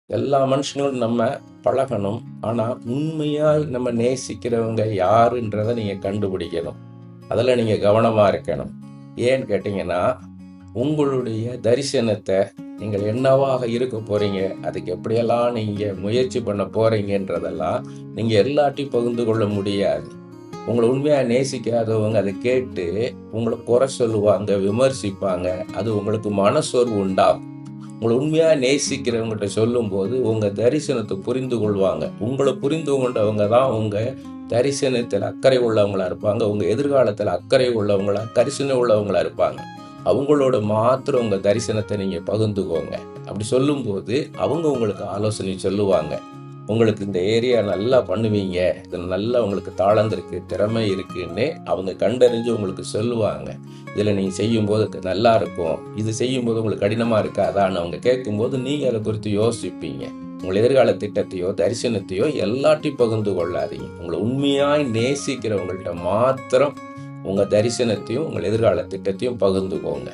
எல்லா மனுஷங்களும் நம்ம பழகணும். ஆனா, உண்மையாய் நம்ம நேசிக்கிறவங்க யாருன்றத நீங்க கண்டுபிடிக்கணும். அதில நீங்க கவனமா இருக்கணும். ஏன்னு கேட்டீங்கன்னா, உங்களுடைய தரிசனத்த நீங்கள் என்னவாக இருக்க போறீங்க, அதுக்கு எப்படியெல்லாம் நீங்க முயற்சி பண்ண போறீங்கன்றதெல்லாம் நீங்க எல்லார்ட்டயும் பகிர்ந்து கொள்ள முடியாது. உங்கள உண்மையா நேசிக்காதவங்க அத கேட்டு உங்கள குறை சொல்லுவாங்க, விமர்சிப்பாங்க. அது உங்களுக்கு மனசோர்வு உண்டாகும். உங்கள உண்மையா நேசிக்கிறவங்ககிட்ட சொல்லும்போது, உங்க தரிசனத்த புரிந்து கொள்வாங்க. உங்கள புரிந்து கொண்டவங்க தான் உங்க தரிசனத்தில அக்கறை உள்ளவங்களா இருப்பாங்க. உங்க எதிர்காலத்தில அக்கறை உள்ளவங்களா, கரிசனை உள்ளவங்களா இருப்பாங்க. அவங்களோட மாத்திரம் உங்க தரிசனத்த நீங்க பகிர்ந்துக்கோங்க. அப்படி சொல்லும்போது, அவங்க உங்களுக்கு ஆலோசனை சொல்லுவாங்க. உங்களுக்கு இந்த ஏரியா நல்லா பண்ணுவீங்க. இதுல நல்லா உங்களுக்கு தாளந்து இருக்கு, திறமை இருக்குன்னு அவங்க கண்டறிஞ்சு உங்களுக்கு சொல்லுவாங்க. இதில நீங்க செய்யும்போது நல்லா இருக்கும். இது செய்யும்போது உங்களுக்கு கடினமா இருக்காதான்னு அவங்க கேட்கும்போது, நீங்க அத குறித்து யோசிப்பீங்க. உங்கள் எதிர்கால திட்டத்தையோ, தரிசனத்தையோ எல்லார்ட்டயும் பகிர்ந்து கொள்ளாதீங்க. உங்கள உண்மையாய் நேசிக்கிறவங்கள்ட்ட மாத்திரம் உங்க தரிசனத்தையும், உங்கள் எதிர்கால திட்டத்தையும் பகிர்ந்துக்கோங்க.